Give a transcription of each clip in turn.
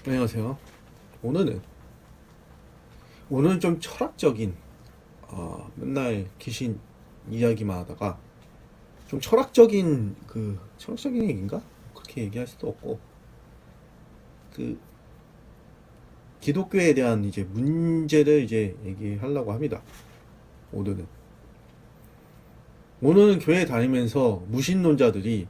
안녕하세요. 오늘은 오늘은 좀 철학적인 맨날 귀신 이야기만 하다가 좀 철학적인 철학적인 얘기인가? 그렇게 얘기할 수도 없고 그 기독교에 대한 이제 문제를 이제 얘기하려고 합니다. 오늘은 교회 다니면서 무신론자들이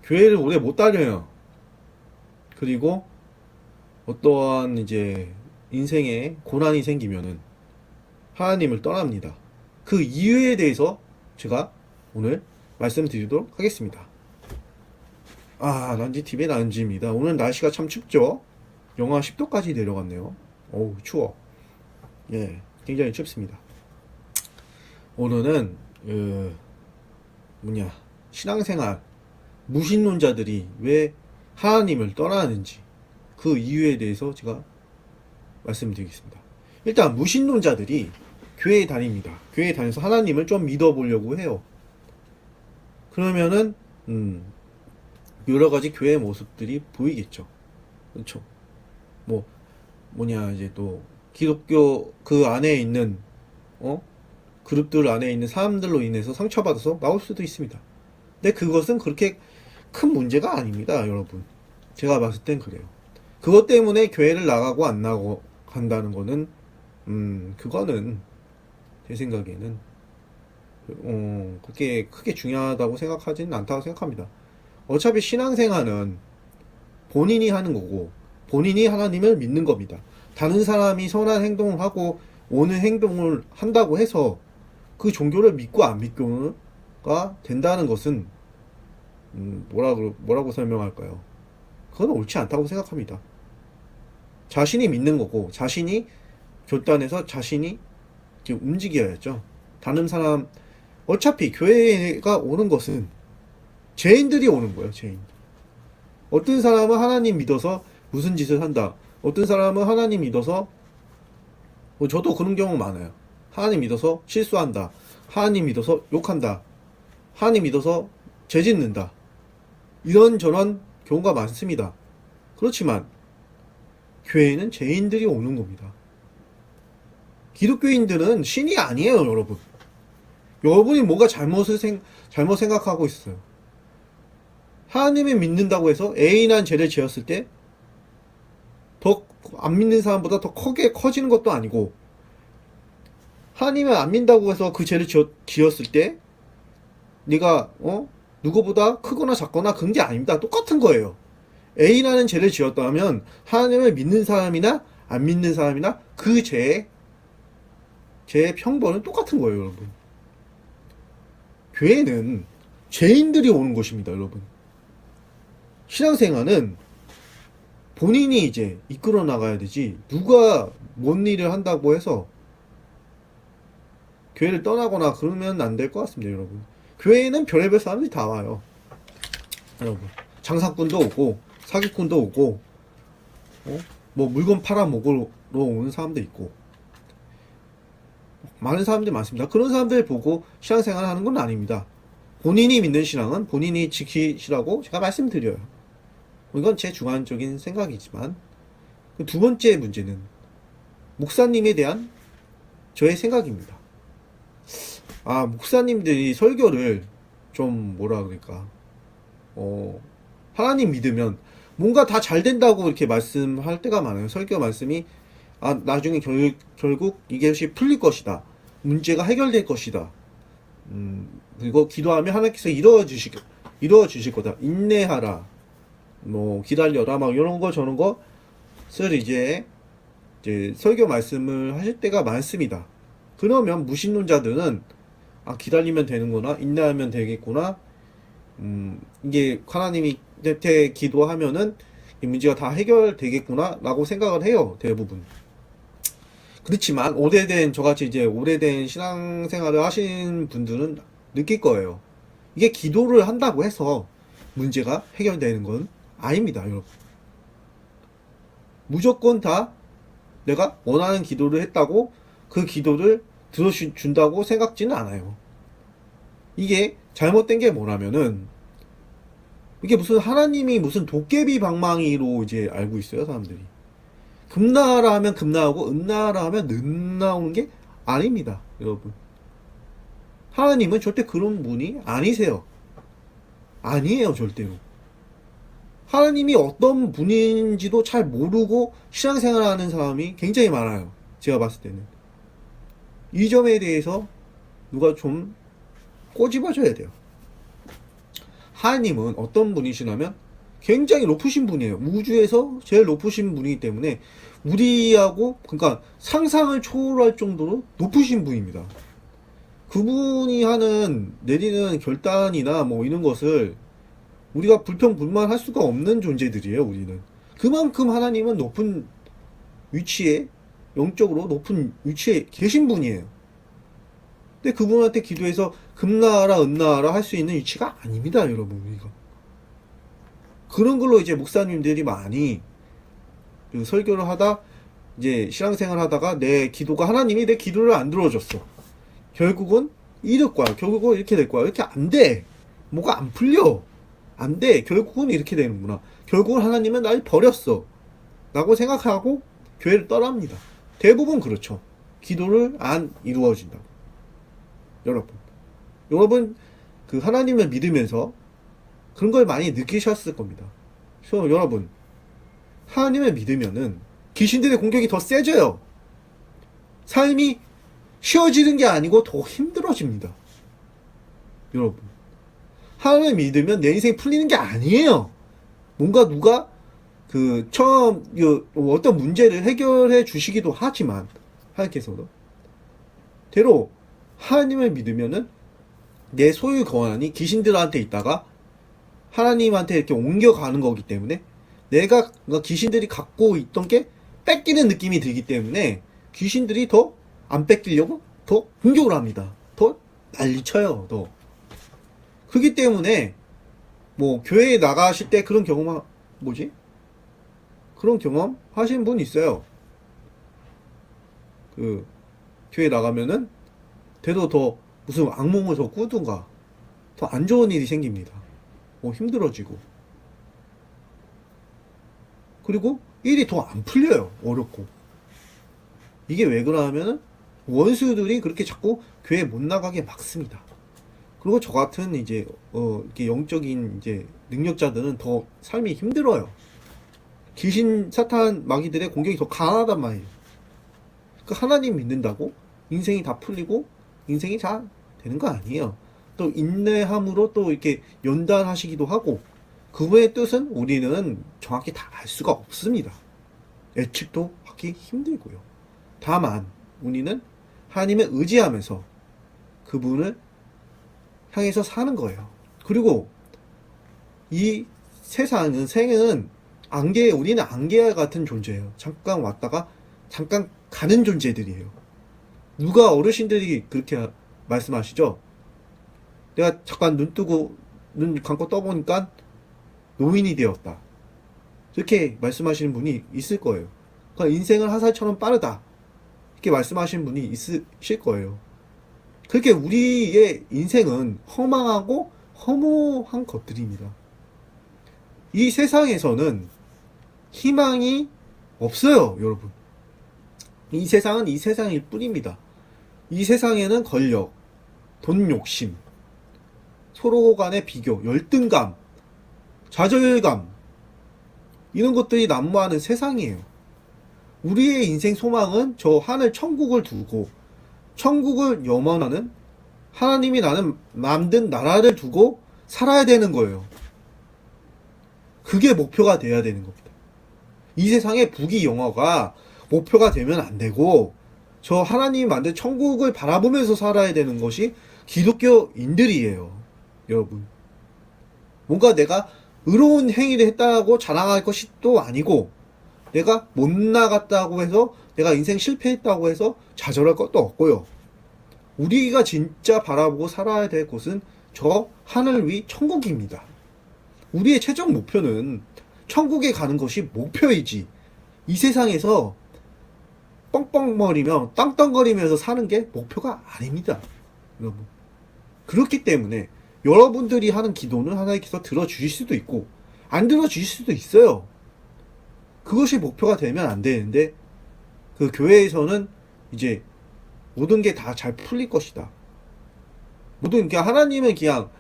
교회를 오래 못 다녀요. 그리고 어떠한 이제 인생에 고난이 생기면은 하나님을 떠납니다. 그 이유에 대해서 제가 오늘 말씀드리도록 하겠습니다. 란지 TV의 란지입니다. 오늘 날씨가 참 춥죠? 영하 10도까지 내려갔네요. 어우, 추워. 예, 굉장히 춥습니다. 오늘은, 신앙생활, 무신론자들이 왜 하나님을 떠나는지, 그 이유에 대해서 제가 말씀드리겠습니다. 일단, 무신론자들이 교회에 다닙니다. 교회에 다녀서 하나님을 좀 믿어보려고 해요. 그러면은, 여러 가지 교회의 모습들이 보이겠죠. 그렇죠. 이제 또, 기독교 그 안에 있는, 그룹들 안에 있는 사람들로 인해서 상처받아서 나올 수도 있습니다. 근데 그것은 그렇게 큰 문제가 아닙니다, 여러분. 제가 봤을 땐 그래요. 그것 때문에 교회를 나가고 안 나가고 간다는 거는, 그거는, 제 생각에는, 그렇게 크게 중요하다고 생각하지는 않다고 생각합니다. 어차피 신앙생활은 본인이 하는 거고, 본인이 하나님을 믿는 겁니다. 다른 사람이 선한 행동을 하고, 오는 행동을 한다고 해서, 그 종교를 믿고 안 믿고가 된다는 것은, 뭐라고 설명할까요? 그건 옳지 않다고 생각합니다. 자신이 믿는 거고, 자신이 결단해서 자신이 움직여야죠. 다른 사람, 어차피 교회가 오는 것은 죄인들이 오는 거예요, 죄인. 어떤 사람은 하나님 믿어서 무슨 짓을 한다. 어떤 사람은 하나님 믿어서, 저도 그런 경우 많아요. 하나님 믿어서 실수한다. 하나님 믿어서 욕한다. 하나님 믿어서 죄 짓는다. 이런저런 경우가 많습니다. 그렇지만, 교회에는 죄인들이 오는 겁니다. 기독교인들은 신이 아니에요, 여러분. 여러분이 뭔가 잘못 생각하고 있어요. 하나님을 믿는다고 해서 A난 죄를 지었을 때, 더 안 믿는 사람보다 더 크게 커지는 것도 아니고, 하나님을 안 믿는다고 해서 그 죄를 지었을 때, 네가, 누구보다 크거나 작거나 그런 게 아닙니다. 똑같은 거예요. A라는 죄를 지었다면, 하나님을 믿는 사람이나, 안 믿는 사람이나, 그 죄의 평벌은 똑같은 거예요, 여러분. 교회는 죄인들이 오는 곳입니다, 여러분. 신앙생활은 본인이 이제 이끌어 나가야 되지, 누가 뭔 일을 한다고 해서 교회를 떠나거나 그러면 안 될 것 같습니다, 여러분. 교회에는 별의별 사람들이 다 와요, 여러분. 장사꾼도 오고, 사기꾼도 오고, 물건 팔아먹으러 오는 사람도 있고, 많은 사람들이 많습니다. 그런 사람들 보고 신앙생활 하는 건 아닙니다. 본인이 믿는 신앙은 본인이 지키시라고 제가 말씀드려요. 이건 제 주관적인 생각이지만, 두 번째 문제는 목사님에 대한 저의 생각입니다. 목사님들이 설교를 좀 하나님 믿으면 뭔가 다 잘 된다고 이렇게 말씀할 때가 많아요. 설교 말씀이 나중에 결국 이것이 풀릴 것이다. 문제가 해결될 것이다. 그리고 기도하면 하나님께서 이루어 주실 거다. 인내하라. 기다려라. 이런 거 저런 것을 이제 설교 말씀을 하실 때가 많습니다. 그러면 무신론자들은 기다리면 되는구나. 인내하면 되겠구나. 이게 하나님이 내 기도하면은 이 문제가 다 해결되겠구나 라고 생각을 해요, 대부분. 그렇지만 저같이 이제 오래된 신앙생활을 하신 분들은 느낄 거예요. 이게 기도를 한다고 해서 문제가 해결되는 건 아닙니다, 여러분. 무조건 다 내가 원하는 기도를 했다고 그 기도를 들어준다고 생각지는 않아요. 이게 잘못된 게 뭐냐면은, 이게 무슨 하나님이 무슨 도깨비 방망이로 이제 알고 있어요, 사람들이. 금나라 하면 금나오고 은나라 하면 는 나오는 게 아닙니다, 여러분. 하나님은 절대 그런 분이 아니세요. 아니에요, 절대로. 하나님이 어떤 분인지도 잘 모르고 신앙생활하는 사람이 굉장히 많아요. 제가 봤을 때는. 이 점에 대해서 누가 좀 꼬집어줘야 돼요. 하나님은 어떤 분이시냐면 굉장히 높으신 분이에요. 우주에서 제일 높으신 분이기 때문에 우리하고 그러니까 상상을 초월할 정도로 높으신 분입니다. 그분이 내리는 결단이나 뭐 이런 것을 우리가 불평불만할 수가 없는 존재들이에요. 우리는 그만큼 하나님은 높은 위치에, 영적으로 높은 위치에 계신 분이에요. 근데 그분한테 기도해서 금나라 은나라 할 수 있는 위치가 아닙니다, 여러분. 우리가 그런 걸로 이제 목사님들이 많이 그 설교를 하다 이제 신앙생활 하다가 내 기도가 하나님이 내 기도를 안 들어줬어. 결국은 이럴 거야. 결국은 이렇게 될 거야. 이렇게 안 돼. 뭐가 안 풀려. 안 돼. 결국은 이렇게 되는구나. 결국은 하나님은 날 버렸어. 라고 생각하고 교회를 떠납니다. 대부분 그렇죠. 기도를 안 이루어진다고. 여러분 그 하나님을 믿으면서 그런 걸 많이 느끼셨을 겁니다. 그래서 여러분, 하나님을 믿으면은 귀신들의 공격이 더 세져요. 삶이 쉬워지는 게 아니고 더 힘들어집니다. 여러분, 하나님을 믿으면 내 인생이 풀리는 게 아니에요. 뭔가 누가 처음 어떤 문제를 해결해 주시기도 하지만 하나님께서도 대로 하나님을 믿으면은 내 소유 권한이 귀신들한테 있다가 하나님한테 이렇게 옮겨가는 거기 때문에 내가 귀신들이 갖고 있던 게 뺏기는 느낌이 들기 때문에 귀신들이 더 안 뺏기려고 더 공격을 합니다. 더 난리쳐요. 더. 그렇기 때문에 뭐 교회에 나가실 때 그런 그런 경험 하신 분 있어요. 교회 나가면은 대도 더 무슨 악몽을 더 꾸든가 더 안 좋은 일이 생깁니다. 힘들어지고. 그리고 일이 더 안 풀려요. 어렵고. 이게 왜 그러냐면은 원수들이 그렇게 자꾸 교회 못 나가게 막습니다. 그리고 저 같은 이제 이렇게 영적인 이제 능력자들은 더 삶이 힘들어요. 귀신 사탄 마귀들의 공격이 더 강하단 말이에요. 그 하나님 믿는다고 인생이 다 풀리고 인생이 잘 되는 거 아니에요. 또 인내함으로 또 이렇게 연단하시기도 하고 그분의 뜻은 우리는 정확히 다 알 수가 없습니다. 예측도 하기 힘들고요. 다만 우리는 하나님을 의지하면서 그분을 향해서 사는 거예요. 그리고 이 생은 우리는 안개와 같은 존재예요. 잠깐 왔다가 잠깐 가는 존재들이에요. 누가 어르신들이 그렇게 말씀하시죠? 내가 잠깐 눈 감고 떠보니까 노인이 되었다. 이렇게 말씀하시는 분이 있을 거예요. 그러니까 인생은 화살처럼 빠르다. 이렇게 말씀하시는 분이 있으실 거예요. 그렇게 우리의 인생은 허망하고 허무한 것들입니다. 이 세상에서는 희망이 없어요, 여러분. 이 세상은 이 세상일 뿐입니다. 이 세상에는 권력, 돈 욕심, 서로 간의 비교, 열등감, 좌절감, 이런 것들이 난무하는 세상이에요. 우리의 인생 소망은 저 하늘 천국을 두고 천국을 염원하는 하나님이 나는 만든 나라를 두고 살아야 되는 거예요. 그게 목표가 돼야 되는 겁니다. 이 세상의 부귀영화가 목표가 되면 안 되고 저 하나님이 만든 천국을 바라보면서 살아야 되는 것이 기독교인들이에요. 여러분, 뭔가 내가 의로운 행위를 했다고 자랑할 것이 또 아니고 내가 못 나갔다고 해서 내가 인생 실패했다고 해서 좌절할 것도 없고요. 우리가 진짜 바라보고 살아야 될 곳은 저 하늘 위 천국입니다. 우리의 최종 목표는 천국에 가는 것이 목표이지 이 세상에서 뻥뻥거리며 땅땅거리면서 사는 게 목표가 아닙니다. 여러분, 그렇기 때문에 여러분들이 하는 기도는 하나님께서 들어주실 수도 있고 안 들어주실 수도 있어요. 그것이 목표가 되면 안 되는데 그 교회에서는 이제 모든 게 다 잘 풀릴 것이다. 모든 게 하나님은 그냥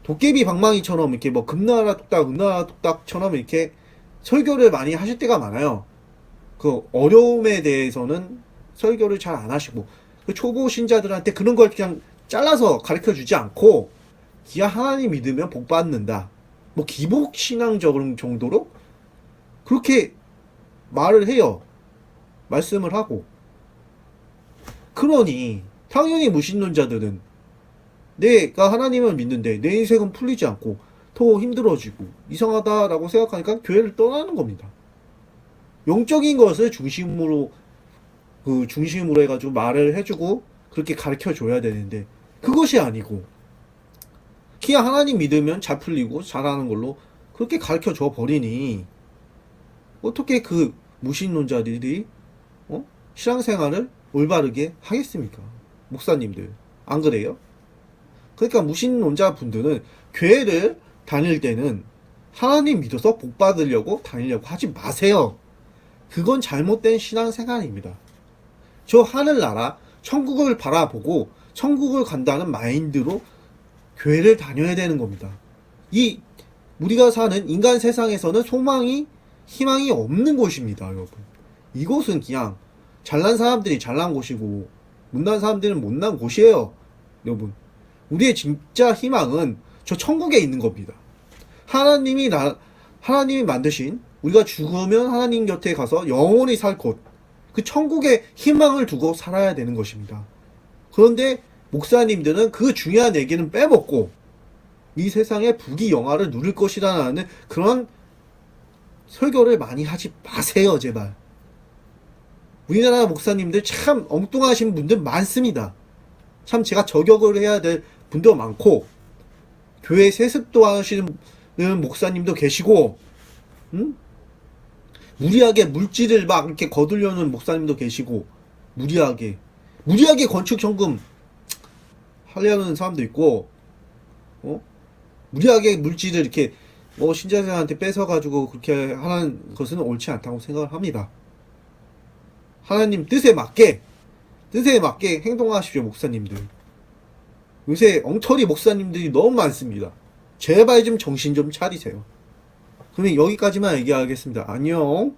도깨비 방망이처럼 이렇게 뭐 금나라 뚝딱 은나라 뚝딱처럼 이렇게 설교를 많이 하실 때가 많아요. 그 어려움에 대해서는 설교를 잘 안 하시고 그 초보 신자들한테 그런 걸 그냥 잘라서 가르쳐 주지 않고 그냥 하나님 믿으면 복 받는다. 뭐 기복 신앙적인 정도로 그렇게 말을 해요. 말씀을 하고. 그러니 당연히 무신론자들은 내가 하나님을 믿는데 내 인생은 풀리지 않고 더 힘들어지고 이상하다라고 생각하니까 교회를 떠나는 겁니다. 영적인 것을 중심으로 해가지고 말을 해주고 그렇게 가르쳐 줘야 되는데 그것이 아니고 그냥 하나님 믿으면 잘 풀리고 잘하는 걸로 그렇게 가르쳐 줘 버리니 어떻게 그 무신론자들이 신앙생활을 올바르게 하겠습니까? 목사님들 안 그래요? 그러니까 무신론자 분들은 교회를 다닐 때는 하나님 믿어서 복 받으려고 다니려고 하지 마세요. 그건 잘못된 신앙생활입니다. 저 하늘나라 천국을 바라보고 천국을 간다는 마인드로 교회를 다녀야 되는 겁니다. 이 우리가 사는 인간 세상에서는 희망이 없는 곳입니다, 여러분. 이곳은 그냥 잘난 사람들이 잘난 곳이고 못난 사람들은 못난 곳이에요, 여러분. 우리의 진짜 희망은 저 천국에 있는 겁니다. 하나님이 만드신 우리가 죽으면 하나님 곁에 가서 영원히 살 곳, 그 천국에 희망을 두고 살아야 되는 것입니다. 그런데 목사님들은 그 중요한 얘기는 빼먹고 이 세상의 부귀영화를 누릴 것이라는 그런 설교를 많이 하지 마세요, 제발. 우리나라 목사님들 참 엉뚱하신 분들 많습니다. 참 제가 저격을 해야 될 분도 많고 교회 세습도 하시는 목사님도 계시고 무리하게 물질을 막 이렇게 거두려는 목사님도 계시고 무리하게 건축 현금 하려는 사람도 있고 무리하게 물질을 이렇게 신자들한테 뺏어가지고 그렇게 하는 것은 옳지 않다고 생각을 합니다. 하나님 뜻에 맞게 행동하십시오, 목사님들. 요새 엉터리 목사님들이 너무 많습니다. 제발 좀 정신 좀 차리세요. 그러면 여기까지만 얘기하겠습니다. 안녕.